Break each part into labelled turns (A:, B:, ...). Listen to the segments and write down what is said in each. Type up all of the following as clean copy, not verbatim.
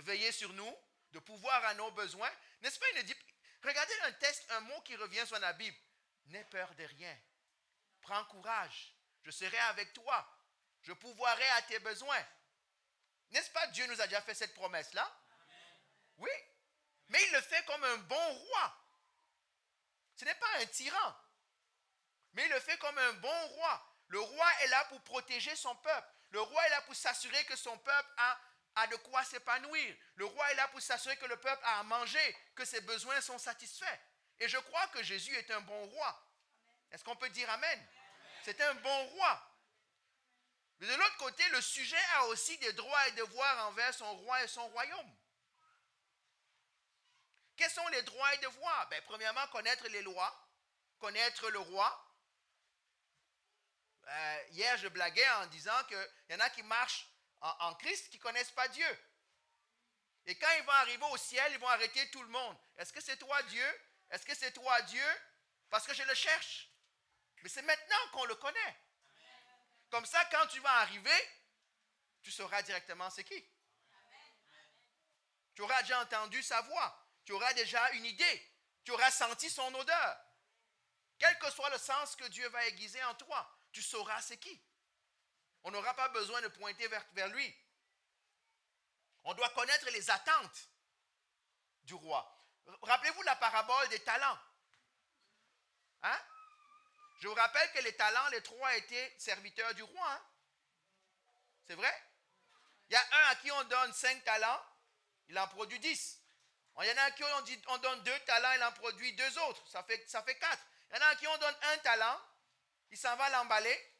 A: veiller sur nous, de pouvoir à nos besoins. N'est-ce pas, il nous dit, regardez un texte, un mot qui revient sur la Bible. N'aie peur de rien. Prends courage. Je serai avec toi. Je pourvoirai à tes besoins. N'est-ce pas, Dieu nous a déjà fait cette promesse-là? Oui. Mais il le fait comme un bon roi. Ce n'est pas un tyran. Mais il le fait comme un bon roi. Le roi est là pour protéger son peuple. Le roi est là pour s'assurer que son peuple a de quoi s'épanouir. Le roi est là pour s'assurer que le peuple a à manger, que ses besoins sont satisfaits. Et je crois que Jésus est un bon roi. Est-ce qu'on peut dire amen? C'est un bon roi. Mais de l'autre côté, le sujet a aussi des droits et devoirs envers son roi et son royaume. Quels sont les droits et devoirs? Premièrement, connaître les lois, connaître le roi. Hier, je blaguais en disant qu'il y en a qui marchent en Christ qui ne connaissent pas Dieu. Et quand ils vont arriver au ciel, ils vont arrêter tout le monde. Est-ce que c'est toi Dieu? Est-ce que c'est toi Dieu? Parce que je le cherche. Mais c'est maintenant qu'on le connaît. Comme ça, quand tu vas arriver, tu sauras directement c'est qui. Tu auras déjà entendu sa voix. Tu auras déjà une idée. Tu auras senti son odeur. Quel que soit le sens que Dieu va aiguiser en toi, tu sauras c'est qui. On n'aura pas besoin de pointer vers lui. On doit connaître les attentes du roi. Rappelez-vous la parabole des talents. Hein? Je vous rappelle que les talents, les trois étaient serviteurs du roi. Hein? C'est vrai? Il y a un à qui on donne 5 talents, il en produit 10. Il y en a à qui on donne 2 talents, il en produit 2 autres. Ça fait 4. Il y en a à qui on donne 1 talent, il s'en va l'emballer,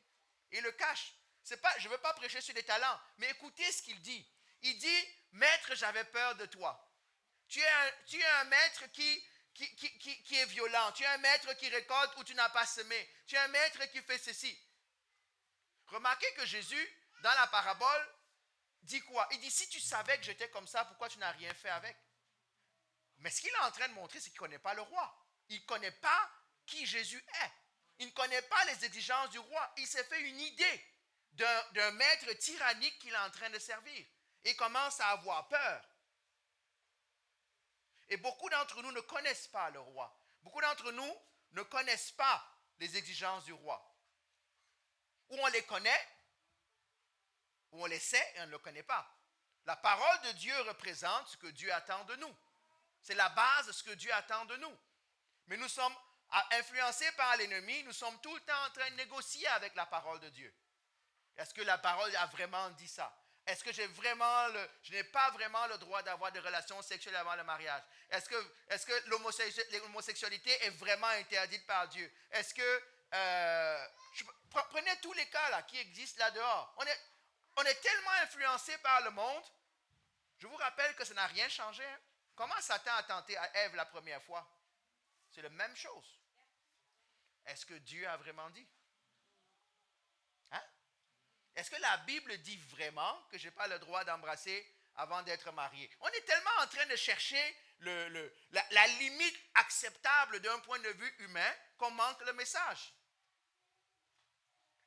A: il le cache. Je ne veux pas prêcher sur les talents, mais écoutez ce qu'il dit. Il dit, maître, j'avais peur de toi. Tu es un maître qui est violent. Tu es un maître qui récolte où tu n'as pas semé. Tu es un maître qui fait ceci. Remarquez que Jésus, dans la parabole, dit quoi? Il dit, si tu savais que j'étais comme ça, pourquoi tu n'as rien fait avec? Mais ce qu'il est en train de montrer, c'est qu'il ne connaît pas le roi. Il ne connaît pas qui Jésus est. Il ne connaît pas les exigences du roi. Il s'est fait une idée d'un maître tyrannique qu'il est en train de servir. Et commence à avoir peur. Et beaucoup d'entre nous ne connaissent pas le roi. Beaucoup d'entre nous ne connaissent pas les exigences du roi. Ou on les connaît, ou on les sait et on ne le connaît pas. La parole de Dieu représente ce que Dieu attend de nous. C'est la base de ce que Dieu attend de nous. Mais nous sommes influencés par l'ennemi, nous sommes tout le temps en train de négocier avec la parole de Dieu. Est-ce que la parole a vraiment dit ça? Est-ce que je n'ai pas vraiment le droit d'avoir des relations sexuelles avant le mariage? Est-ce que l'homosexualité est vraiment interdite par Dieu? Est-ce que... prenez tous les cas là, qui existent là dehors. On est tellement influencé par le monde. Je vous rappelle que ça n'a rien changé. Hein? Comment Satan a tenté à Ève la première fois? C'est la même chose. Est-ce que Dieu a vraiment dit? Hein? Est-ce que la Bible dit vraiment que je n'ai pas le droit d'embrasser avant d'être marié? On est tellement en train de chercher la limite acceptable d'un point de vue humain qu'on manque le message.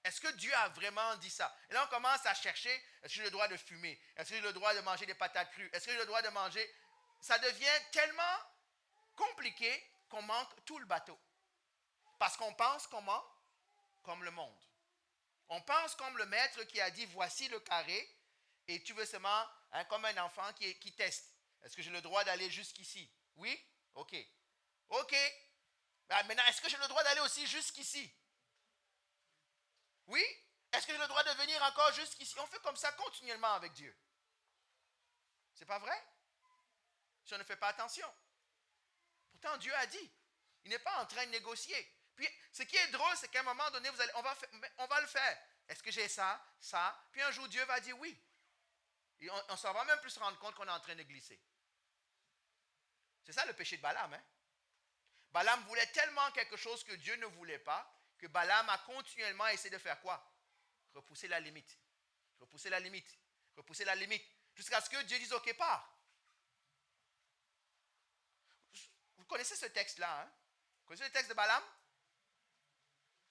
A: Est-ce que Dieu a vraiment dit ça? Et là, on commence à chercher, est-ce que j'ai le droit de fumer? Est-ce que j'ai le droit de manger des patates crues? Est-ce que j'ai le droit de manger? Ça devient tellement compliqué qu'on manque tout le bateau. Parce qu'on pense comment? Comme le monde. On pense comme le maître qui a dit, voici le carré, et tu veux seulement, comme un enfant qui teste. Est-ce que j'ai le droit d'aller jusqu'ici? Oui? OK. OK. Maintenant, est-ce que j'ai le droit d'aller aussi jusqu'ici? Oui? Est-ce que j'ai le droit de venir encore jusqu'ici? On fait comme ça continuellement avec Dieu. C'est pas vrai? Si on ne fait pas attention. Pourtant, Dieu a dit. Il n'est pas en train de négocier. Puis, ce qui est drôle, c'est qu'à un moment donné, on va le faire. Est-ce que j'ai ça, ça? Puis un jour, Dieu va dire oui. Et on s'en va même plus se rendre compte qu'on est en train de glisser. C'est ça le péché de Balaam. Hein? Balaam voulait tellement quelque chose que Dieu ne voulait pas, que Balaam a continuellement essayé de faire quoi? Repousser la limite. Repousser la limite. Repousser la limite. Jusqu'à ce que Dieu dise OK, pars. Vous connaissez ce texte-là, hein? Vous connaissez le texte de Balaam?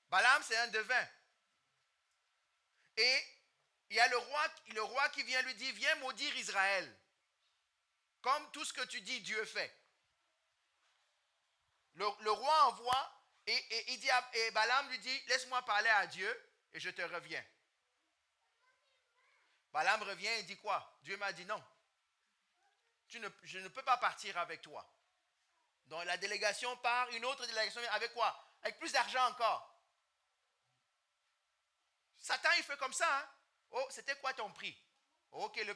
A: Balaam, c'est un devin. Et il y a le roi qui vient lui dire, viens maudire Israël. Comme tout ce que tu dis, Dieu fait. Le roi envoie et il dit et Balaam lui dit, laisse-moi parler à Dieu et je te reviens. Balaam revient et dit quoi? Dieu m'a dit non. Je ne peux pas partir avec toi. Donc la délégation part, une autre délégation avec quoi? Avec plus d'argent encore. Satan, il fait comme ça. Hein? Oh, c'était quoi ton prix? Ok, la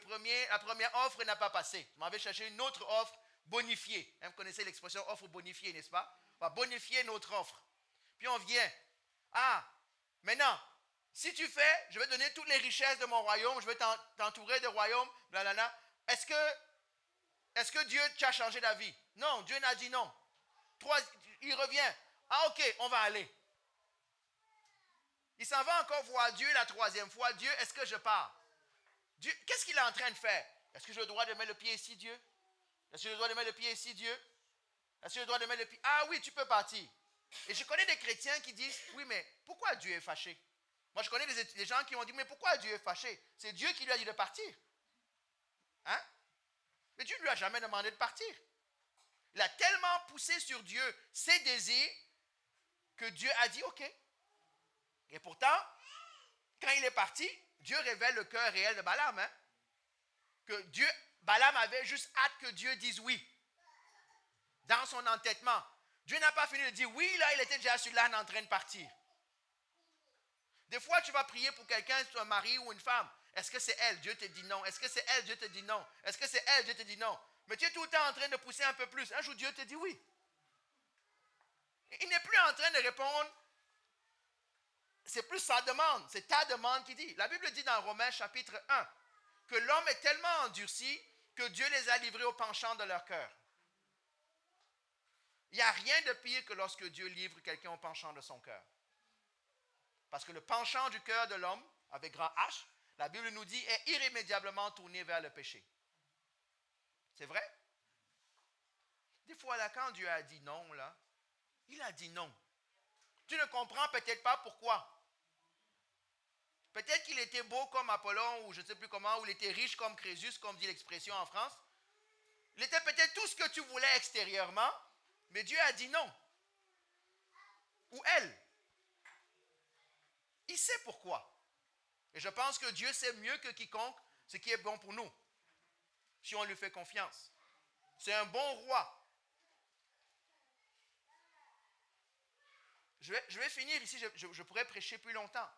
A: première offre n'a pas passé. Tu m'avais cherché une autre offre bonifiée. Vous connaissez l'expression offre bonifiée, n'est-ce pas? On va bonifier notre offre. Puis on vient. Ah, maintenant, si tu fais, je vais donner toutes les richesses de mon royaume, je vais t'entourer de royaumes, blablabla. Est-ce que Dieu t'a changé d'avis? Non, Dieu n'a dit non. Il revient. Ah, ok, on va aller. Il s'en va encore voir Dieu la troisième fois. Dieu, est-ce que je pars? Dieu, qu'est-ce qu'il est en train de faire? Est-ce que j'ai le droit de mettre le pied ici, Dieu? Est-ce que j'ai le droit de mettre le pied ici, Dieu? Est-ce que j'ai le droit de mettre le pied? Ah oui, tu peux partir. Et je connais des chrétiens qui disent, oui, mais pourquoi Dieu est fâché? Moi, je connais des gens qui ont dit, mais pourquoi Dieu est fâché? C'est Dieu qui lui a dit de partir. Hein? Mais Dieu ne lui a jamais demandé de partir. Il a tellement poussé sur Dieu ses désirs que Dieu a dit, ok. Et pourtant, quand il est parti, Dieu révèle le cœur réel de Balaam. Hein? Que Balaam avait juste hâte que Dieu dise oui. Dans son entêtement. Dieu n'a pas fini de dire oui, là, il était déjà sur l'âne en train de partir. Des fois, tu vas prier pour quelqu'un, un mari ou une femme. Est-ce que c'est elle? Dieu te dit non. Est-ce que c'est elle? Dieu te dit non. Est-ce que c'est elle? Dieu te dit non. Mais tu es tout le temps en train de pousser un peu plus. Un jour, Dieu te dit oui. Il n'est plus en train de répondre. C'est plus sa demande. C'est ta demande qui dit. La Bible dit dans Romains chapitre 1 que l'homme est tellement endurci que Dieu les a livrés au penchant de leur cœur. Il n'y a rien de pire que lorsque Dieu livre quelqu'un au penchant de son cœur. Parce que le penchant du cœur de l'homme, avec grand H, la Bible nous dit, est irrémédiablement tourné vers le péché. C'est vrai? Des fois, là, quand Dieu a dit non, là, il a dit non. Tu ne comprends peut-être pas pourquoi. Peut-être qu'il était beau comme Apollon, ou je ne sais plus comment, ou il était riche comme Crésus, comme dit l'expression en France. Il était peut-être tout ce que tu voulais extérieurement, mais Dieu a dit non. Ou elle. Il sait pourquoi. Et je pense que Dieu sait mieux que quiconque ce qui est bon pour nous, si on lui fait confiance. C'est un bon roi. Je vais finir ici, je pourrais prêcher plus longtemps.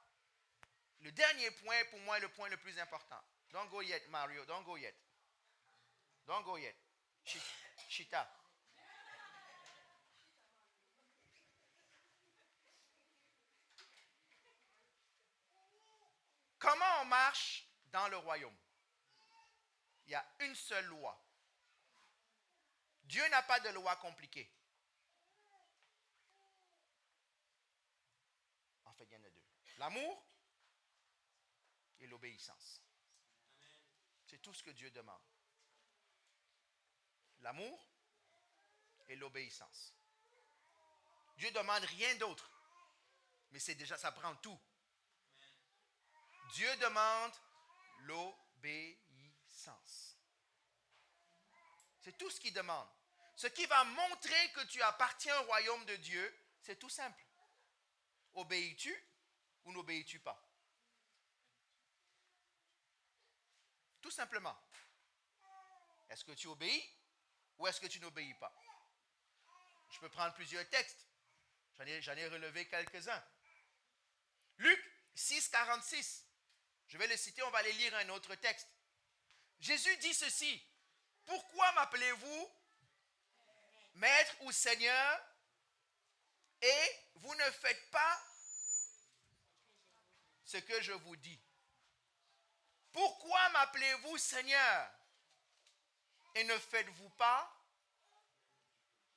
A: Le dernier point, pour moi, est le point le plus important. Don't go yet, Mario. Don't go yet. Don't go yet. Chita. Comment on marche dans le royaume? Il y a une seule loi. Dieu n'a pas de loi compliquée. En fait, il y en a deux. L'amour et l'obéissance. C'est tout ce que Dieu demande. L'amour et l'obéissance. Dieu ne demande rien d'autre. Mais c'est déjà, ça prend tout. Dieu demande l'obéissance. C'est tout ce qu'il demande. Ce qui va montrer que tu appartiens au royaume de Dieu, c'est tout simple. Obéis-tu ou n'obéis-tu pas? Tout simplement. Est-ce que tu obéis ou est-ce que tu n'obéis pas? Je peux prendre plusieurs textes. J'en ai relevé quelques-uns. Luc 6, 46. Je vais le citer, on va aller lire un autre texte. Jésus dit ceci. Pourquoi m'appelez-vous Maître ou Seigneur et vous ne faites pas ce que je vous dis? Pourquoi m'appelez-vous Seigneur et ne faites-vous pas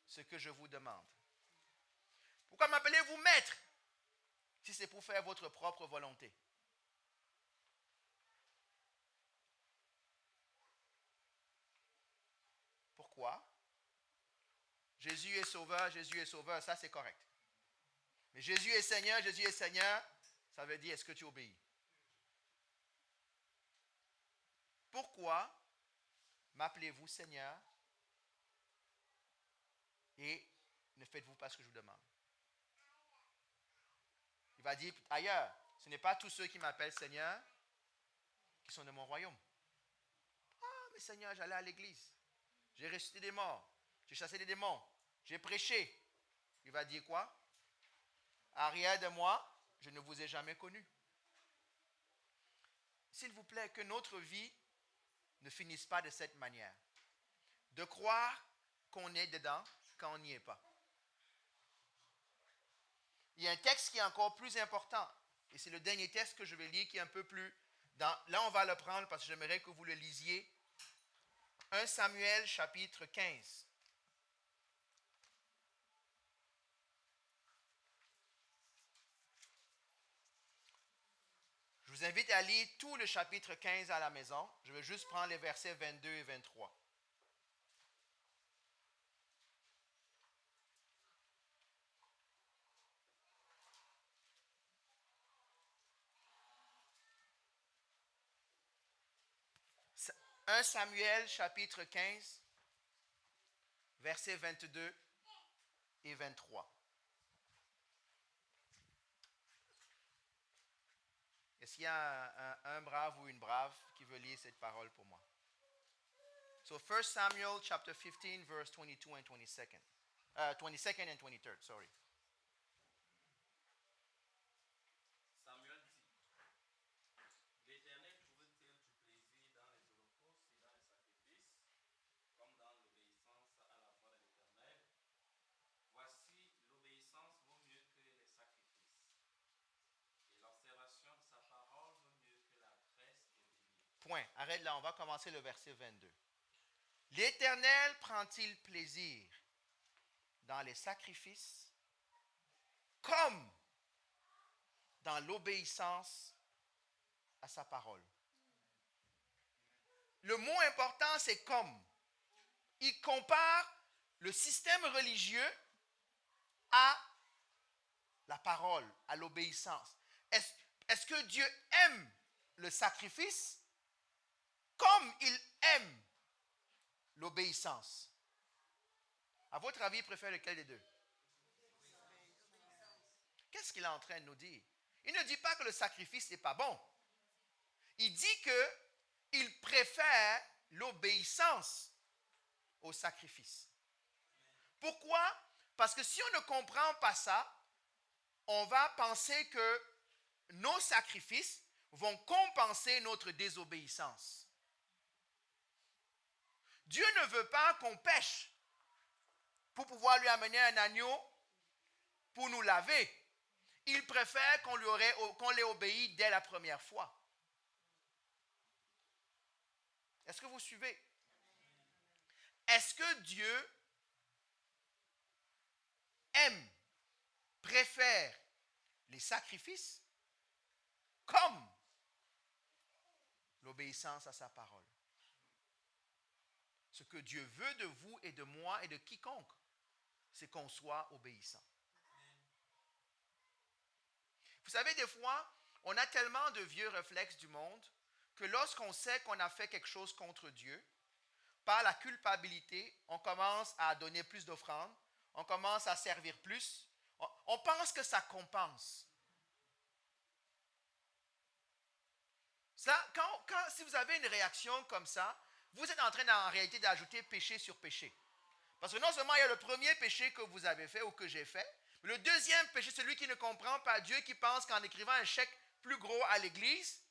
A: ce que je vous demande? Pourquoi m'appelez-vous Maître si c'est pour faire votre propre volonté? Pourquoi? Jésus est sauveur, ça c'est correct. Mais Jésus est Seigneur, ça veut dire est-ce que tu obéis? Pourquoi m'appelez-vous Seigneur et ne faites-vous pas ce que je vous demande. Il va dire ailleurs, ce n'est pas tous ceux qui m'appellent Seigneur qui sont de mon royaume. Ah, mais Seigneur, j'allais à l'église. J'ai ressuscité des morts. J'ai chassé des démons. J'ai prêché. Il va dire quoi? Arrière de moi, je ne vous ai jamais connu. S'il vous plaît, que notre vie ne finisse pas de cette manière. De croire qu'on est dedans quand on n'y est pas. Il y a un texte qui est encore plus important. Et c'est le dernier texte que je vais lire qui est un peu plus... là, on va le prendre parce que j'aimerais que vous le lisiez. 1 Samuel chapitre 15. Je vous invite à lire tout le chapitre 15 à la maison. Je vais juste prendre les versets 22 et 23. « 1 Samuel chapitre 15, versets 22 et 23. Est-ce qu'il y a un brave ou une brave qui veut lire cette parole pour moi? So 1 Samuel chapter 15 verse 22 and 22nd. 22nd and 23rd, sorry.
B: Samuel dit, l'Éternel trouve-t-il du plaisir dans les holocaustes et dans les sacrifices, comme dans l'obéissance à la voix de l'Éternel? Voici, l'obéissance vaut mieux que les sacrifices, et l'observation de sa parole vaut mieux que la graisse des béliers.
A: Point. Arrête là, on va commencer le verset 22. L'Éternel prend-il plaisir dans les sacrifices comme dans l'obéissance à sa parole? Le mot important, c'est comme. Il compare le système religieux à la parole, à l'obéissance. Est-ce que Dieu aime le sacrifice comme il aime l'obéissance? À votre avis, il préfère lequel des deux? Qu'est-ce qu'il est en train de nous dire? Il ne dit pas que le sacrifice n'est pas bon. Il dit qu'il préfère l'obéissance au sacrifice. Pourquoi? Parce que si on ne comprend pas ça, on va penser que nos sacrifices vont compenser notre désobéissance. Dieu ne veut pas qu'on pêche pour pouvoir lui amener un agneau pour nous laver. Il préfère qu'on l'ait obéi dès la première fois. Est-ce que vous suivez? Est-ce que Dieu aime, préfère les sacrifices comme l'obéissance à sa parole? Ce que Dieu veut de vous et de moi et de quiconque, c'est qu'on soit obéissant. Vous savez, des fois, on a tellement de vieux réflexes du monde que lorsqu'on sait qu'on a fait quelque chose contre Dieu, par la culpabilité, on commence à donner plus d'offrandes, on commence à servir plus, on pense que ça compense. Ça, si vous avez une réaction comme ça, vous êtes en train en réalité d'ajouter péché sur péché. Parce que non seulement il y a le premier péché que vous avez fait ou que j'ai fait, mais le deuxième péché, celui qui ne comprend pas Dieu, qui pense qu'en écrivant un chèque plus gros à l'église,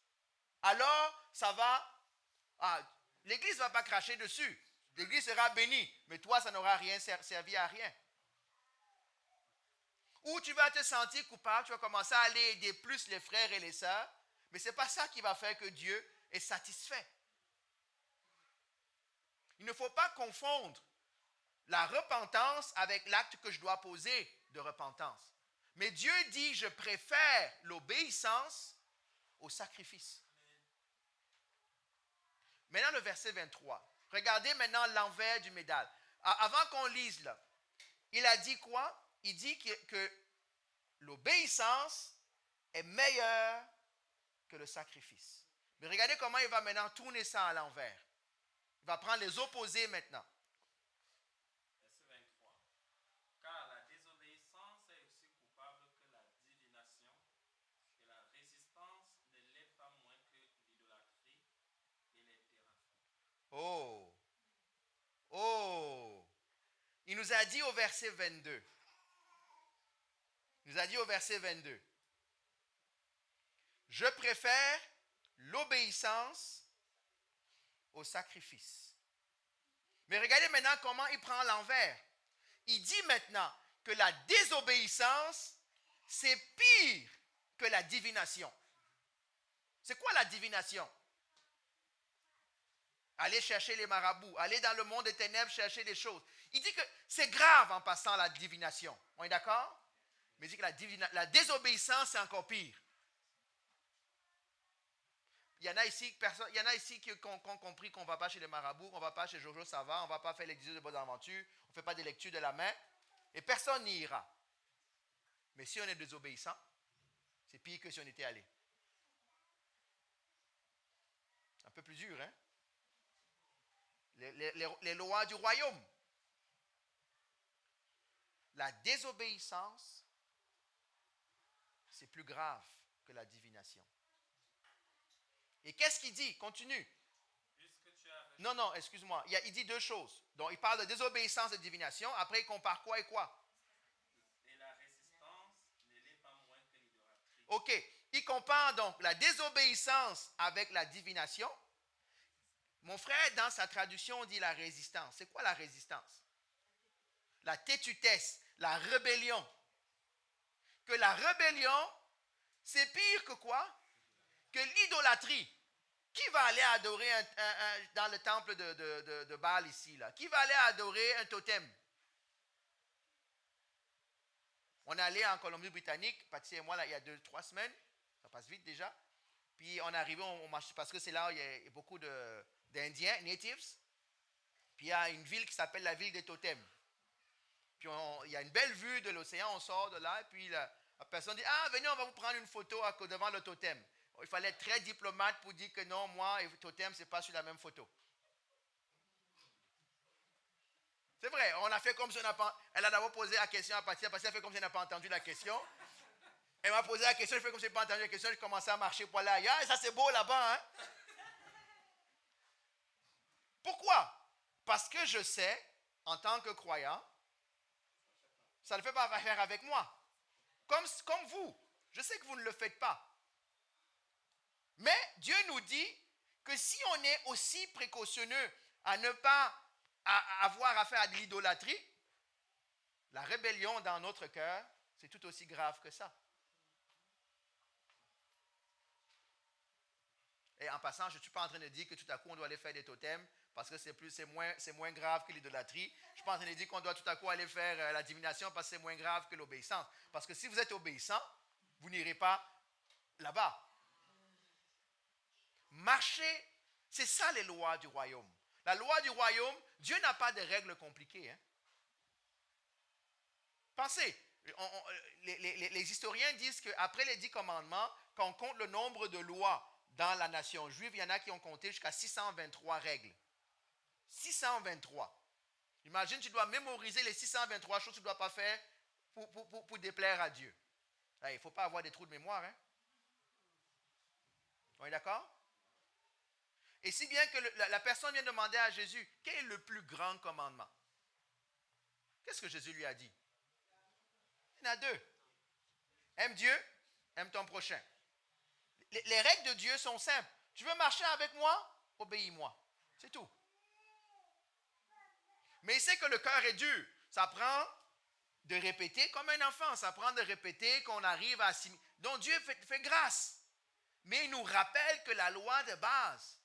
A: alors ça va... l'église ne va pas cracher dessus. L'église sera bénie, mais toi, ça n'aura rien servi à rien. Ou tu vas te sentir coupable, tu vas commencer à aller aider plus les frères et les sœurs, mais ce n'est pas ça qui va faire que Dieu est satisfait. Il ne faut pas confondre la repentance avec l'acte que je dois poser de repentance. Mais Dieu dit, je préfère l'obéissance au sacrifice. Maintenant, le verset 23. Regardez maintenant l'envers du médaille. Avant qu'on lise là, il a dit quoi? Il dit que l'obéissance est meilleure que le sacrifice. Mais regardez comment il va maintenant tourner ça à l'envers. Il va prendre les opposés maintenant.
B: Verset 23. Car la désobéissance est aussi coupable que la divination, et la résistance ne l'est pas moins que l'idolâtrie et les théraphins.
A: Oh! Oh! Il nous a dit au verset 22. Il nous a dit au verset 22. Je préfère l'obéissance au sacrifice. Mais regardez maintenant comment il prend l'envers. Il dit maintenant que la désobéissance, c'est pire que la divination. C'est quoi la divination? Aller chercher les marabouts, aller dans le monde des ténèbres chercher des choses. Il dit que c'est grave en passant la divination. On est d'accord? Mais il dit que la désobéissance, c'est encore pire. Il y en a ici qui ont compris qu'on ne va pas chez les marabouts, qu'on ne va pas chez Jojo Savant, on ne va pas faire l'exercice de bonnes aventures, on ne fait pas de lecture de la main, et personne n'y ira. Mais si on est désobéissant, c'est pire que si on était allé. Un peu plus dur, hein? Les lois du royaume. La désobéissance, c'est plus grave que la divination. Et qu'est-ce qu'il dit? Continue. Non, excuse-moi. Il dit deux choses. Donc, il parle de désobéissance et de divination. Après, il compare quoi et quoi?
B: Et la résistance ne l'est pas moins que l'idolâtrie.
A: Ok. Il compare donc la désobéissance avec la divination. Mon frère, dans sa traduction, dit la résistance. C'est quoi la résistance? La tétutesse, la rébellion. Que la rébellion, c'est pire que quoi? Que l'idolâtrie. Qui va aller adorer dans le temple de Baal ici, là? Qui va aller adorer un totem? On est allé en Colombie-Britannique, Patsy et moi, là, il y a 2-3 semaines. Ça passe vite déjà. Puis on est arrivé, on marche, parce que c'est là où il y a beaucoup d'Indiens, natives. Puis il y a une ville qui s'appelle la ville des totems. Puis il y a une belle vue de l'océan, on sort de là, et puis la personne dit, ah, venez, on va vous prendre une photo devant le totem. Il fallait être très diplomate pour dire que non, moi et le totem, ce n'est pas sur la même photo. C'est vrai, on a fait comme si on n'a pas... Elle a d'abord posé la question à Patsy, Patsy a fait comme si elle n'a pas entendu la question. Elle m'a posé la question, je fais comme si je n'ai pas entendu la question, je commençais à marcher pour aller ailleurs, et ça c'est beau là-bas, hein? Pourquoi? Parce que je sais, en tant que croyant, ça ne fait pas affaire avec moi. Comme vous, je sais que vous ne le faites pas. Mais Dieu nous dit que si on est aussi précautionneux à ne pas avoir affaire à de l'idolâtrie, la rébellion dans notre cœur, c'est tout aussi grave que ça. Et en passant, je ne suis pas en train de dire que tout à coup on doit aller faire des totems parce que c'est moins grave que l'idolâtrie. Je ne suis pas en train de dire qu'on doit tout à coup aller faire la divination parce que c'est moins grave que l'obéissance. Parce que si vous êtes obéissant, vous n'irez pas là-bas. Marcher, c'est ça les lois du royaume. La loi du royaume, Dieu n'a pas de règles compliquées. Hein? Pensez, les historiens disent qu'après les 10 commandements, quand on compte le nombre de lois dans la nation juive, il y en a qui ont compté jusqu'à 623 règles. 623. Imagine, tu dois mémoriser les 623 choses que tu ne dois pas faire pour déplaire à Dieu. Il ne faut pas avoir des trous de mémoire. Hein? On est d'accord? Et si bien que la personne vient demander à Jésus, quel est le plus grand commandement? Qu'est-ce que Jésus lui a dit? Il y en a deux. Aime Dieu, aime ton prochain. Les règles de Dieu sont simples. Tu veux marcher avec moi? Obéis-moi. C'est tout. Mais il sait que le cœur est dur. Ça prend de répéter comme un enfant. Ça prend de répéter qu'on arrive à assimiler. Donc Dieu fait grâce. Mais il nous rappelle que la loi de base.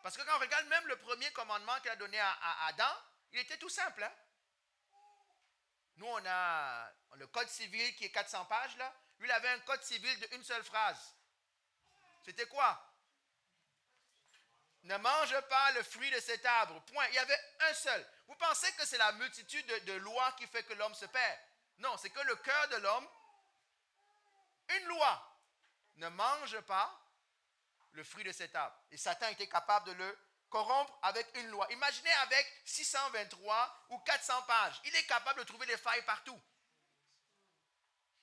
A: Parce que quand on regarde même le premier commandement qu'il a donné à Adam, il était tout simple. Hein? Nous, on a le code civil qui est 400 pages. Là. Lui, il avait un code civil d'une seule phrase. C'était quoi? Ne mange pas le fruit de cet arbre. Point. Il y avait un seul. Vous pensez que c'est la multitude de lois qui fait que l'homme se perd? Non, c'est que le cœur de l'homme, une loi. Ne mange pas le fruit de cet arbre. Et Satan était capable de le corrompre avec une loi. Imaginez avec 623 ou 400 pages. Il est capable de trouver des failles partout.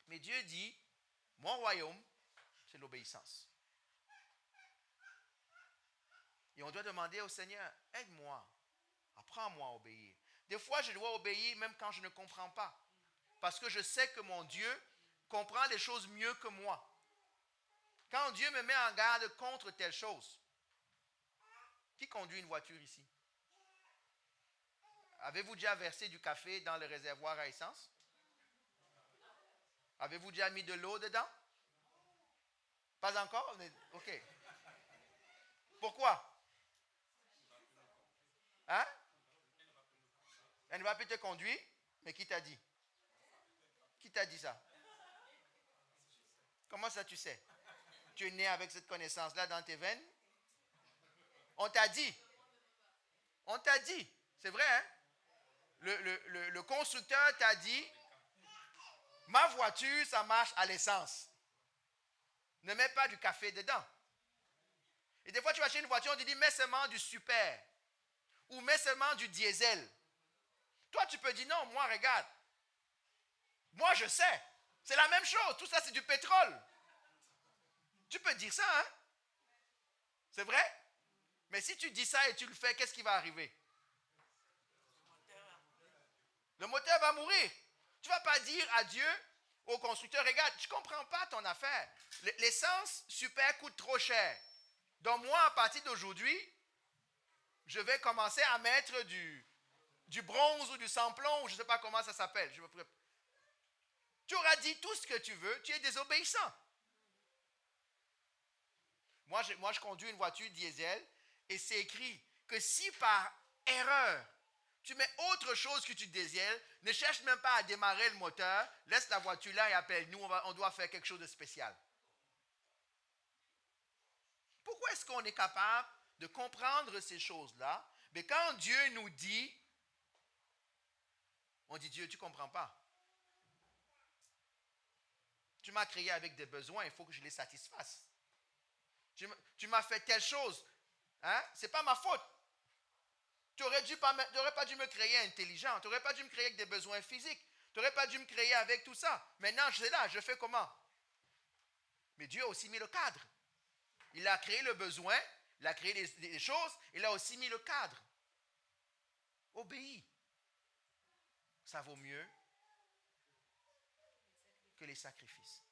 A: Mais Dieu dit, mon royaume, c'est l'obéissance. Et on doit demander au Seigneur, aide-moi, apprends-moi à obéir. Des fois, je dois obéir même quand je ne comprends pas. Parce que je sais que mon Dieu comprend les choses mieux que moi. Quand Dieu me met en garde contre telle chose, qui conduit une voiture ici? Avez-vous déjà versé du café dans le réservoir à essence? Avez-vous déjà mis de l'eau dedans? Pas encore? OK. Pourquoi? Hein? Elle ne va plus te conduire? Mais qui t'a dit? Qui t'a dit ça? Comment ça tu sais? Tu es né avec cette connaissance-là dans tes veines? On t'a dit. On t'a dit. C'est vrai, hein? Le constructeur t'a dit, ma voiture, ça marche à l'essence. Ne mets pas du café dedans. Et des fois, tu vas acheter une voiture, on te dit, mets seulement du super. Ou mets seulement du diesel. Toi, tu peux dire, non, moi, regarde. Moi, je sais. C'est la même chose. Tout ça, c'est du pétrole. Tu peux dire ça, hein? C'est vrai? Mais si tu dis ça et tu le fais, qu'est-ce qui va arriver? Le moteur va mourir. Tu ne vas pas dire à Dieu, au constructeur, regarde, je ne comprends pas ton affaire. L'essence super coûte trop cher. Donc moi, à partir d'aujourd'hui, je vais commencer à mettre du bronze ou du sans-plomb, ou je ne sais pas comment ça s'appelle. Tu auras dit tout ce que tu veux, tu es désobéissant. Moi, je conduis une voiture diesel et c'est écrit que si par erreur, tu mets autre chose que tu diesel, ne cherche même pas à démarrer le moteur, laisse la voiture là et appelle-nous, on doit faire quelque chose de spécial. Pourquoi est-ce qu'on est capable de comprendre ces choses-là? Mais quand Dieu nous dit, on dit Dieu, tu ne comprends pas. Tu m'as créé avec des besoins, il faut que je les satisfasse. Tu m'as fait telle chose, hein? Ce n'est pas ma faute. Tu n'aurais pas dû me créer intelligent, tu n'aurais pas dû me créer avec des besoins physiques, tu n'aurais pas dû me créer avec tout ça. Maintenant, je suis là, je fais comment? Mais Dieu a aussi mis le cadre. Il a créé le besoin, il a créé des choses, il a aussi mis le cadre. Obéis. Ça vaut mieux que les sacrifices.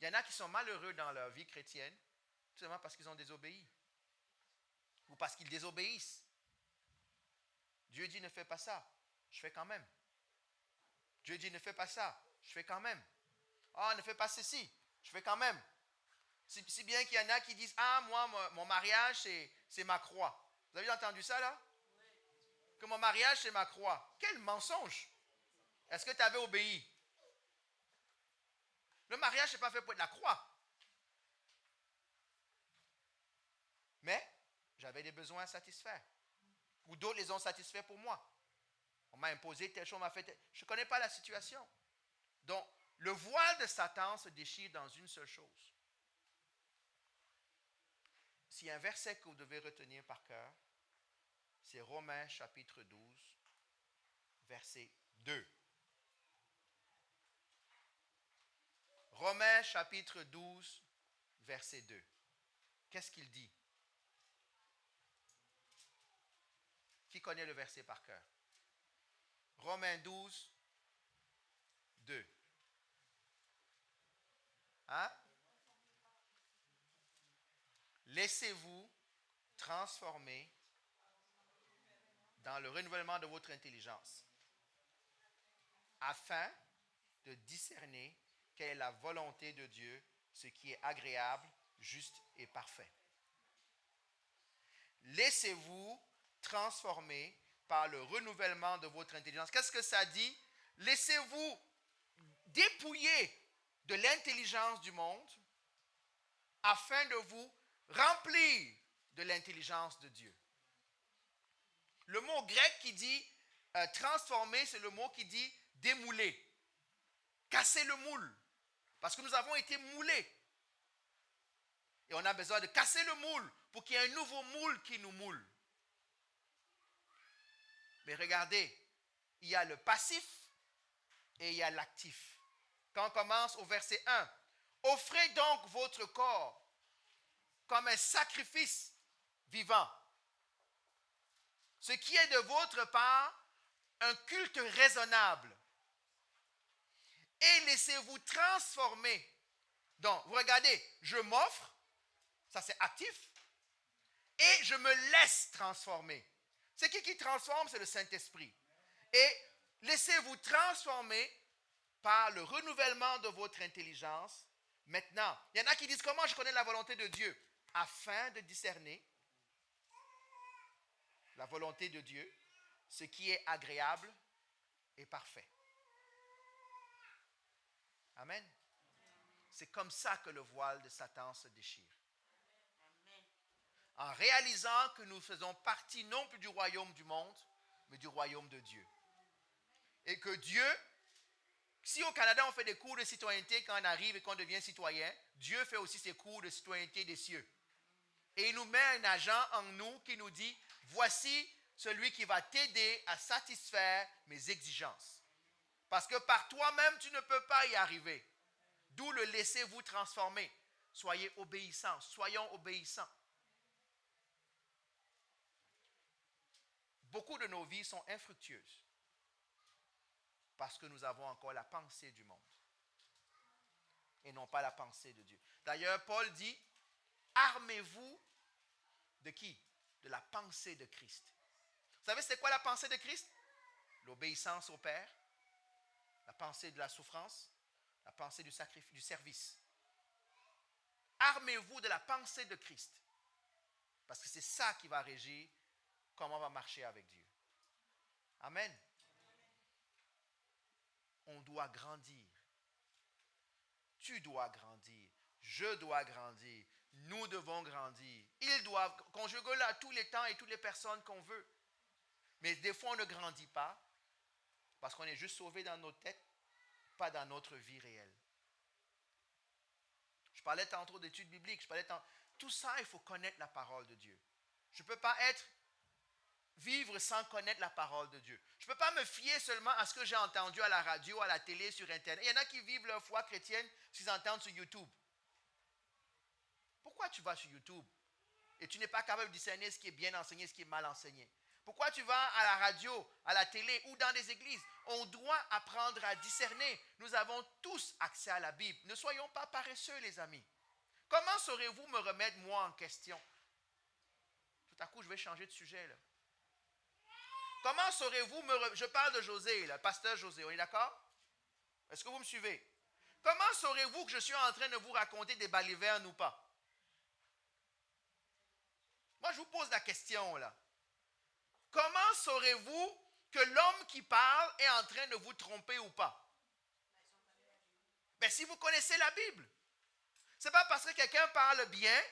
A: Il y en a qui sont malheureux dans leur vie chrétienne, tout simplement parce qu'ils ont désobéi. Ou parce qu'ils désobéissent. Dieu dit ne fais pas ça, je fais quand même. Dieu dit ne fais pas ça, je fais quand même. Ah, ne fais pas ceci, je fais quand même. Si bien qu'il y en a qui disent, ah, moi, mon mariage, c'est ma croix. Vous avez entendu ça là? Que mon mariage, c'est ma croix. Quel mensonge! Est-ce que tu avais obéi? Le mariage, ce n'est pas fait pour être la croix. Mais, j'avais des besoins à satisfaire. Ou d'autres les ont satisfaits pour moi. On m'a imposé telle chose, on m'a fait telle... Je ne connais pas la situation. Donc, le voile de Satan se déchire dans une seule chose. S'il y a un verset que vous devez retenir par cœur, c'est Romains chapitre 12, verset 2. Romains chapitre 12, verset 2. Qu'est-ce qu'il dit? Qui connaît le verset par cœur? Romains 12, 2. Hein? Laissez-vous transformer dans le renouvellement de votre intelligence, afin de discerner quelle est la volonté de Dieu, ce qui est agréable, juste et parfait. Laissez-vous transformer par le renouvellement de votre intelligence. Qu'est-ce que ça dit? Laissez-vous dépouiller de l'intelligence du monde afin de vous remplir de l'intelligence de Dieu. Le mot grec qui dit transformer, c'est le mot qui dit démouler. Casser le moule. Parce que nous avons été moulés. Et on a besoin de casser le moule pour pour qu'il y ait un nouveau moule qui nous moule. Mais regardez, il y a le passif et il y a l'actif. Quand on commence au verset 1, offrez donc votre corps comme un sacrifice vivant, ce qui est de votre part un culte raisonnable. Et laissez-vous transformer. Donc, vous regardez, je m'offre, ça c'est actif, et je me laisse transformer. C'est qui transforme? C'est le Saint-Esprit. Et laissez-vous transformer par le renouvellement de votre intelligence. Maintenant, il y en a qui disent, comment je connais la volonté de Dieu? Afin de discerner la volonté de Dieu, ce qui est agréable et parfait. Amen. C'est comme ça que le voile de Satan se déchire. En réalisant que nous faisons partie non plus du royaume du monde, mais du royaume de Dieu. Et que Dieu, si au Canada on fait des cours de citoyenneté quand on arrive et qu'on devient citoyen, Dieu fait aussi ses cours de citoyenneté des cieux. Et il nous met un agent en nous qui nous dit, voici celui qui va t'aider à satisfaire mes exigences. Parce que par toi-même, tu ne peux pas y arriver. D'où le laissez-vous transformer. Soyez obéissants, soyons obéissants. Beaucoup de nos vies sont infructueuses parce que nous avons encore la pensée du monde et non pas la pensée de Dieu. D'ailleurs, Paul dit, armez-vous de qui? De la pensée de Christ. Vous savez c'est quoi la pensée de Christ? L'obéissance au Père, la pensée de la souffrance, la pensée du sacrifice, du service. Armez-vous de la pensée de Christ. Parce que c'est ça qui va régir comment on va marcher avec Dieu. Amen. On doit grandir. Tu dois grandir. Je dois grandir. Nous devons grandir. Ils doivent, conjuguer là tous les temps et toutes les personnes qu'on veut. Mais des fois, on ne grandit pas parce qu'on est juste sauvé dans notre tête, pas dans notre vie réelle. Je parlais tantôt d'études bibliques. Tout ça, il faut connaître la parole de Dieu. Je ne peux pas vivre sans connaître la parole de Dieu. Je ne peux pas me fier seulement à ce que j'ai entendu à la radio, à la télé, sur Internet. Il y en a qui vivent leur foi chrétienne s'ils entendent sur YouTube. Pourquoi tu vas sur YouTube et tu n'es pas capable de discerner ce qui est bien enseigné, ce qui est mal enseigné? Pourquoi tu vas à la radio, à la télé ou dans des églises? On doit apprendre à discerner. Nous avons tous accès à la Bible. Ne soyons pas paresseux, les amis. Comment saurez-vous me remettre moi en question? Tout à coup, je vais changer de sujet là. Comment saurez-vous Je parle de José, le pasteur José, on est d'accord? Est-ce que vous me suivez? Comment saurez-vous que je suis en train de vous raconter des balivernes ou pas? Moi, je vous pose la question là. Comment saurez-vous que l'homme qui parle est en train de vous tromper ou pas? Ben, si vous connaissez la Bible. Ce n'est pas parce que quelqu'un parle bien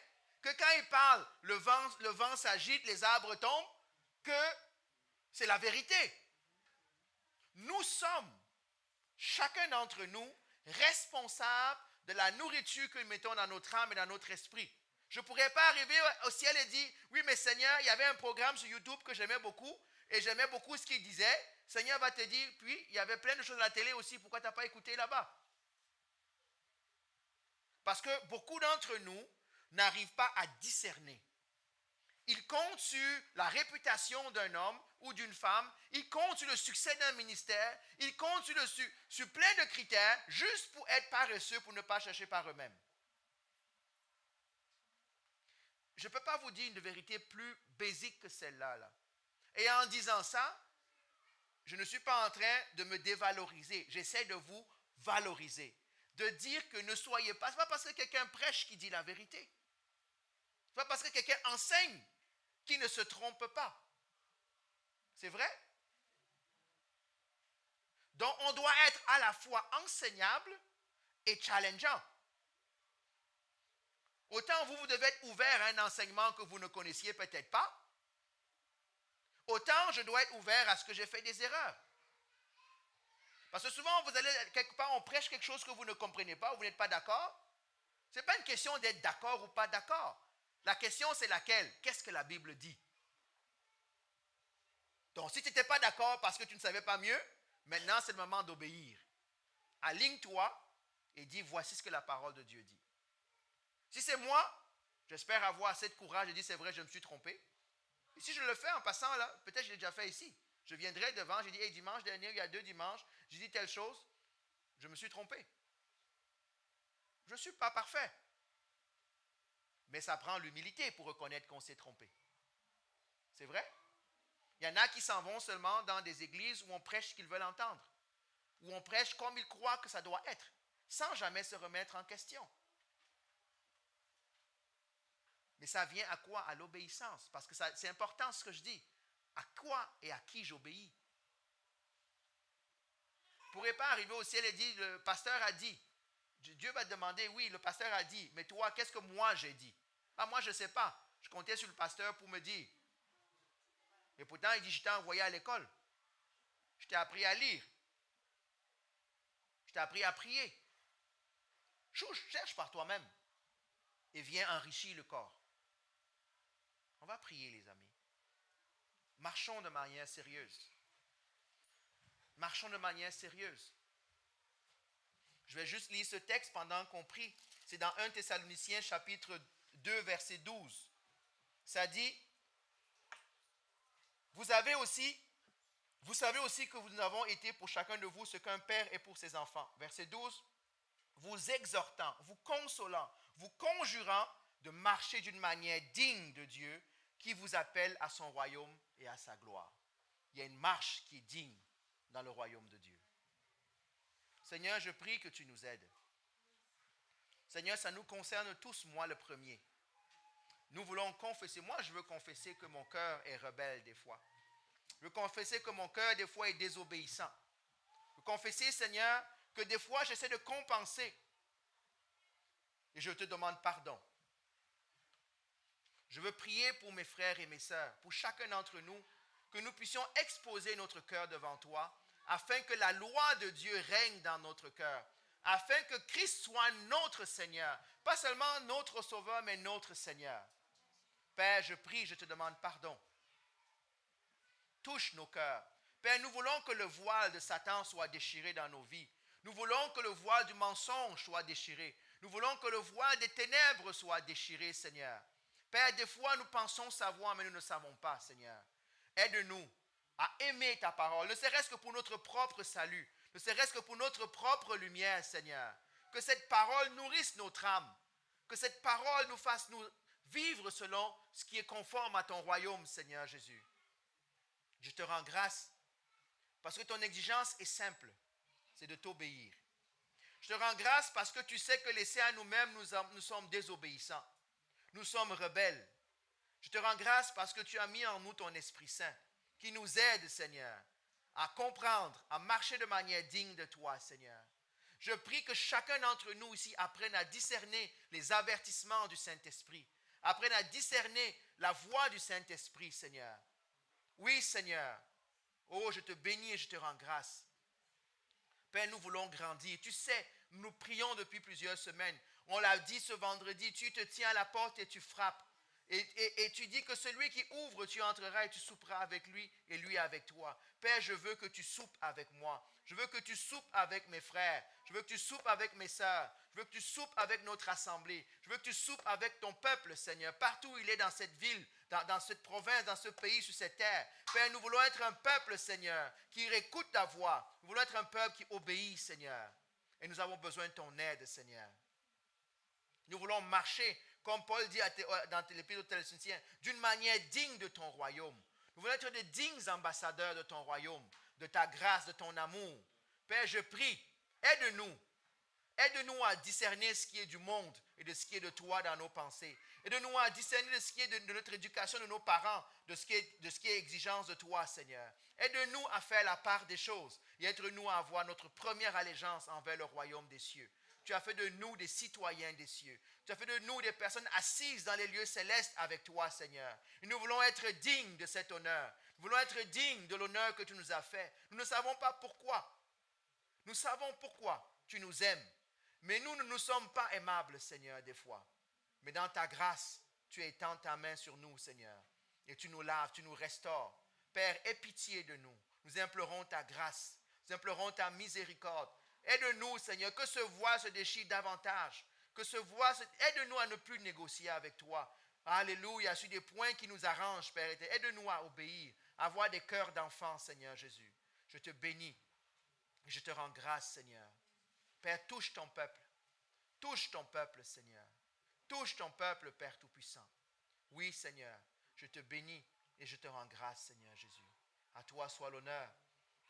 A: que quand il parle, le vent s'agite, les arbres tombent, que c'est la vérité. Nous sommes, chacun d'entre nous, responsables de la nourriture que nous mettons dans notre âme et dans notre esprit. Je ne pourrais pas arriver au ciel et dire, oui mais Seigneur, il y avait un programme sur YouTube que j'aimais beaucoup, et j'aimais beaucoup ce qu'il disait. Seigneur va te dire, puis il y avait plein de choses à la télé aussi, pourquoi tu n'as pas écouté là-bas? Parce que beaucoup d'entre nous n'arrivent pas à discerner. Ils comptent sur la réputation d'un homme ou d'une femme, ils comptent sur le succès d'un ministère, ils comptent sur plein de critères juste pour être paresseux, pour ne pas chercher par eux-mêmes. Je ne peux pas vous dire une vérité plus basique que celle-là. Là. Et en disant ça, je ne suis pas en train de me dévaloriser. J'essaie de vous valoriser. De dire que ne soyez pas. Ce n'est pas parce que quelqu'un prêche qui dit la vérité. Ce n'est pas parce que quelqu'un enseigne qui ne se trompe pas. C'est vrai? Donc, on doit être à la fois enseignable et challengeant. Autant vous devez être ouvert à un enseignement que vous ne connaissiez peut-être pas, autant je dois être ouvert à ce que j'ai fait des erreurs. Parce que souvent, vous allez quelque part, on prêche quelque chose que vous ne comprenez pas, ou vous n'êtes pas d'accord. Ce n'est pas une question d'être d'accord ou pas d'accord. La question, c'est laquelle? Qu'est-ce que la Bible dit? Donc, si tu n'étais pas d'accord parce que tu ne savais pas mieux, maintenant, c'est le moment d'obéir. Aligne-toi et dis, voici ce que la parole de Dieu dit. Si c'est moi, j'espère avoir assez de courage et dire, c'est vrai, je me suis trompé. Et si je le fais en passant là, peut-être je l'ai déjà fait ici. Je viendrai devant, j'ai dit, hey, dimanche dernier, il y a 2 dimanches, j'ai dit telle chose, je me suis trompé. Je ne suis pas parfait. Mais ça prend l'humilité pour reconnaître qu'on s'est trompé. C'est vrai? Il y en a qui s'en vont seulement dans des églises où on prêche ce qu'ils veulent entendre. Où on prêche comme ils croient que ça doit être, sans jamais se remettre en question. Mais ça vient à quoi? À l'obéissance. Parce que c'est important ce que je dis. À quoi et à qui j'obéis? Vous ne pourrez pas arriver au ciel et dire, le pasteur a dit. Dieu va te demander, oui, le pasteur a dit. Mais toi, qu'est-ce que moi j'ai dit? Ah, moi, je ne sais pas. Je comptais sur le pasteur pour me dire. Et pourtant, il dit, je t'ai envoyé à l'école. Je t'ai appris à lire. Je t'ai appris à prier. Cherche par toi-même. Et viens enrichir le corps. On va prier, les amis. Marchons de manière sérieuse. Marchons de manière sérieuse. Je vais juste lire ce texte pendant qu'on prie. C'est dans 1 Thessaloniciens chapitre 2, verset 12. Ça dit, vous savez aussi que nous avons été pour chacun de vous ce qu'un père est pour ses enfants. Verset 12, vous exhortant, vous consolant, vous conjurant de marcher d'une manière digne de Dieu qui vous appelle à son royaume et à sa gloire. Il y a une marche qui est digne dans le royaume de Dieu. Seigneur, je prie que tu nous aides. Seigneur, ça nous concerne tous, moi le premier. Nous voulons confesser. Moi, je veux confesser que mon cœur est rebelle des fois. Je veux confesser que mon cœur, des fois, est désobéissant. Je veux confesser, Seigneur, que des fois, j'essaie de compenser. Et je te demande pardon. Je veux prier pour mes frères et mes sœurs, pour chacun d'entre nous, que nous puissions exposer notre cœur devant toi, afin que la loi de Dieu règne dans notre cœur, afin que Christ soit notre Seigneur, pas seulement notre Sauveur, mais notre Seigneur. Père, je prie, je te demande pardon. Touche nos cœurs. Père, nous voulons que le voile de Satan soit déchiré dans nos vies. Nous voulons que le voile du mensonge soit déchiré. Nous voulons que le voile des ténèbres soit déchiré, Seigneur. Père, des fois nous pensons savoir, mais nous ne savons pas, Seigneur. Aide-nous à aimer ta parole, ne serait-ce que pour notre propre salut, ne serait-ce que pour notre propre lumière, Seigneur. Que cette parole nourrisse notre âme, que cette parole nous fasse nous vivre selon ce qui est conforme à ton royaume, Seigneur Jésus. Je te rends grâce parce que ton exigence est simple, c'est de t'obéir. Je te rends grâce parce que tu sais que laissés à nous-mêmes, nous sommes désobéissants. Nous sommes rebelles. Je te rends grâce parce que tu as mis en nous ton Esprit Saint qui nous aide, Seigneur, à comprendre, à marcher de manière digne de toi, Seigneur. Je prie que chacun d'entre nous ici apprenne à discerner les avertissements du Saint-Esprit, apprenne à discerner la voix du Saint-Esprit, Seigneur. Oui, Seigneur. Oh, je te bénis et je te rends grâce. Père, nous voulons grandir. Tu sais, nous prions depuis plusieurs semaines. On l'a dit ce vendredi, tu te tiens à la porte et tu frappes. Et tu dis que celui qui ouvre, tu entreras et tu souperas avec lui et lui avec toi. Père, je veux que tu soupes avec moi. Je veux que tu soupes avec mes frères. Je veux que tu soupes avec mes sœurs. Je veux que tu soupes avec notre assemblée. Je veux que tu soupes avec ton peuple, Seigneur. Partout où il est dans cette ville, dans cette province, dans ce pays, sur cette terre. Père, nous voulons être un peuple, Seigneur, qui écoute ta voix. Nous voulons être un peuple qui obéit, Seigneur. Et nous avons besoin de ton aide, Seigneur. Nous voulons marcher, comme Paul dit dans l'Épître aux Thessaloniciens, d'une manière digne de ton royaume. Nous voulons être des dignes ambassadeurs de ton royaume, de ta grâce, de ton amour. Père, je prie, aide-nous. Aide-nous à discerner ce qui est du monde et de ce qui est de toi dans nos pensées. Aide-nous à discerner de ce qui est de notre éducation, de nos parents, de ce qui est exigence de toi, Seigneur. Aide-nous à faire la part des choses et aide-nous à avoir notre première allégeance envers le royaume des cieux. Tu as fait de nous des citoyens des cieux. Tu as fait de nous des personnes assises dans les lieux célestes avec toi, Seigneur. Et nous voulons être dignes de cet honneur. Nous voulons être dignes de l'honneur que tu nous as fait. Nous ne savons pas pourquoi. Nous savons pourquoi tu nous aimes. Mais nous ne nous sommes pas aimables, Seigneur, des fois. Mais dans ta grâce, tu étends ta main sur nous, Seigneur, et tu nous laves, tu nous restaures. Père, aie pitié de nous. Nous implorons ta grâce, nous implorons ta miséricorde. Aide-nous, Seigneur, que ce voile se déchire davantage, aide-nous à ne plus négocier avec toi. Alléluia, sur des points qui nous arrangent, Père. Aide-nous à obéir, à avoir des cœurs d'enfants, Seigneur Jésus. Je te bénis et je te rends grâce, Seigneur. Père, touche ton peuple. Touche ton peuple, Seigneur. Touche ton peuple, Père Tout-Puissant. Oui, Seigneur, je te bénis et je te rends grâce, Seigneur Jésus. À toi soit l'honneur,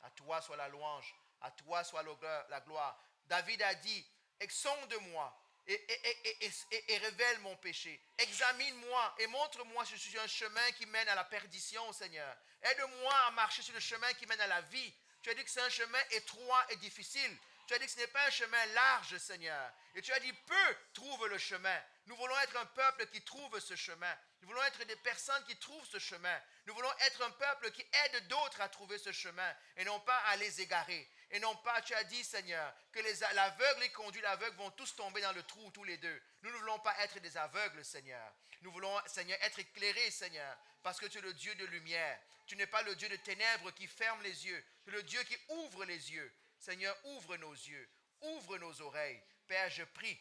A: à toi soit la louange, à toi soit la gloire. David a dit, sonde-moi et révèle mon péché. Examine-moi et montre-moi si je suis un chemin qui mène à la perdition, Seigneur. Aide-moi à marcher sur le chemin qui mène à la vie. Tu as dit que c'est un chemin étroit et difficile. Tu as dit que ce n'est pas un chemin large, Seigneur. Et tu as dit, peu trouvent le chemin. Nous voulons être un peuple qui trouve ce chemin. Nous voulons être des personnes qui trouvent ce chemin. Nous voulons être un peuple qui aide d'autres à trouver ce chemin et non pas à les égarer. Et non pas, tu as dit, Seigneur, que l'aveugle et conduit l'aveugle vont tous tomber dans le trou, tous les deux. Nous ne voulons pas être des aveugles, Seigneur. Nous voulons, Seigneur, être éclairés, Seigneur, parce que tu es le Dieu de lumière. Tu n'es pas le Dieu de ténèbres qui ferme les yeux. Tu es le Dieu qui ouvre les yeux. Seigneur, ouvre nos yeux, ouvre nos oreilles. Père, je prie.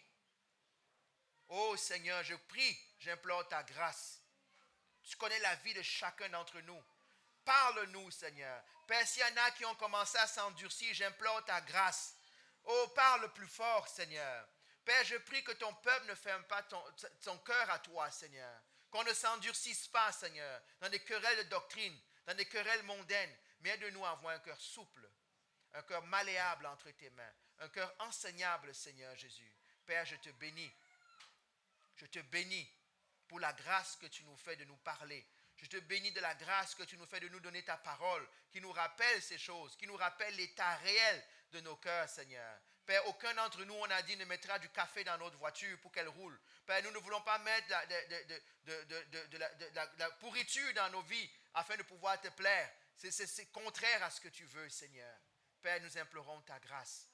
A: Oh Seigneur, je prie, j'implore ta grâce. Tu connais la vie de chacun d'entre nous. Parle-nous, Seigneur. Père, s'il y en a qui ont commencé à s'endurcir, j'implore ta grâce. Oh, parle plus fort, Seigneur. Père, je prie que ton peuple ne ferme pas ton cœur à toi, Seigneur. Qu'on ne s'endurcisse pas, Seigneur, dans des querelles de doctrine, dans des querelles mondaines, mais aide-nous à avoir un cœur souple, un cœur malléable entre tes mains, un cœur enseignable, Seigneur Jésus. Père, je te bénis. Je te bénis pour la grâce que tu nous fais de nous parler. Je te bénis de la grâce que tu nous fais de nous donner ta parole, qui nous rappelle ces choses, qui nous rappelle l'état réel de nos cœurs, Seigneur. Père, aucun d'entre nous, on a dit, ne mettra du café dans notre voiture pour qu'elle roule. Père, nous ne voulons pas mettre de la pourriture dans nos vies afin de pouvoir te plaire. C'est contraire à ce que tu veux, Seigneur. Père, nous implorons ta grâce.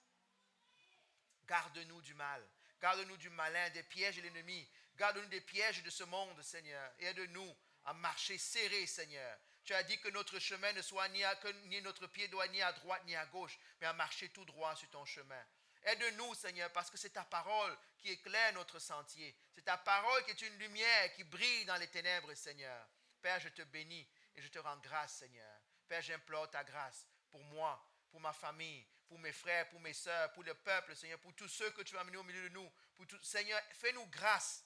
A: Garde-nous du mal. Garde-nous du malin, des pièges de l'ennemi. Garde-nous des pièges de ce monde, Seigneur. Et aide-nous à marcher serré, Seigneur. Tu as dit que notre chemin ne soit ni notre pied doit ni à droite ni à gauche, mais à marcher tout droit sur ton chemin. Aide-nous, Seigneur, parce que c'est ta parole qui éclaire notre sentier. C'est ta parole qui est une lumière qui brille dans les ténèbres, Seigneur. Père, je te bénis et je te rends grâce, Seigneur. Père, j'implore ta grâce pour moi, pour ma famille, pour mes frères, pour mes sœurs, pour le peuple, Seigneur, pour tous ceux que tu vas amener au milieu de nous. Seigneur, fais-nous grâce.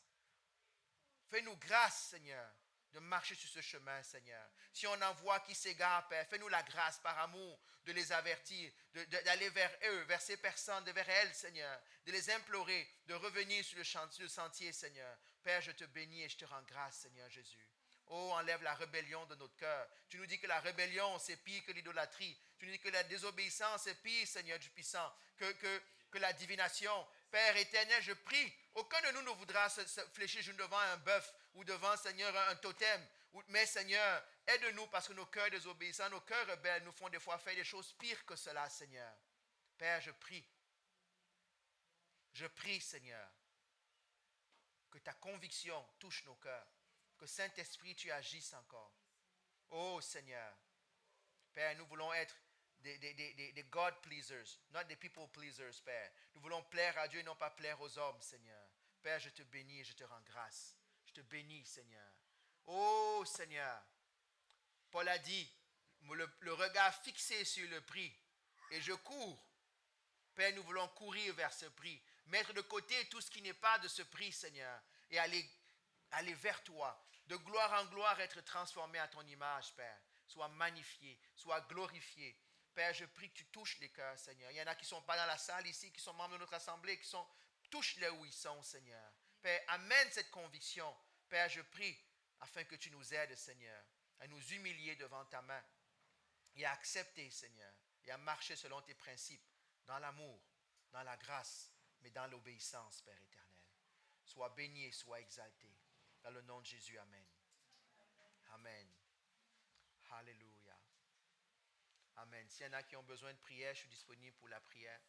A: Fais-nous grâce, Seigneur, de marcher sur ce chemin, Seigneur. Si on en voit qui s'égarent, Père, fais-nous la grâce par amour de les avertir, d'aller vers eux, vers ces personnes, vers elles, Seigneur, de les implorer, de revenir sur le sentier, Seigneur. Père, je te bénis et je te rends grâce, Seigneur Jésus. Oh, enlève la rébellion de notre cœur. Tu nous dis que la rébellion, c'est pire que l'idolâtrie. Tu nous dis que la désobéissance, c'est pire, Seigneur du puissant, que la divination. Père éternel, je prie, aucun de nous ne voudra se fléchir devant un bœuf ou devant, Seigneur, un totem. Mais, Seigneur, aide-nous parce que nos cœurs désobéissants, nos cœurs rebelles nous font des fois faire des choses pires que cela, Seigneur. Père, je prie. Je prie, Seigneur, que ta conviction touche nos cœurs. Que Saint-Esprit, tu agisses encore. Oh Seigneur, Père, nous voulons être des God pleasers, not des people pleasers, Père. Nous voulons plaire à Dieu et non pas plaire aux hommes, Seigneur. Père, je te bénis et je te rends grâce. Je te bénis, Seigneur. Oh Seigneur, Paul a dit, le regard fixé sur le prix, et je cours. Père, nous voulons courir vers ce prix, mettre de côté tout ce qui n'est pas de ce prix, Seigneur, et aller vers toi, de gloire en gloire, être transformé à ton image, Père. Sois magnifié, sois glorifié. Père, je prie que tu touches les cœurs, Seigneur. Il y en a qui ne sont pas dans la salle ici, qui sont membres de notre assemblée, touche-les où ils sont, Seigneur. Père, amène cette conviction. Père, je prie afin que tu nous aides, Seigneur, à nous humilier devant ta main et à accepter, Seigneur, et à marcher selon tes principes, dans l'amour, dans la grâce, mais dans l'obéissance, Père éternel. Sois béni et sois exalté. Dans le nom de Jésus, amen. Amen. Alléluia. Amen. S'il y en a qui ont besoin de prière, je suis disponible pour la prière.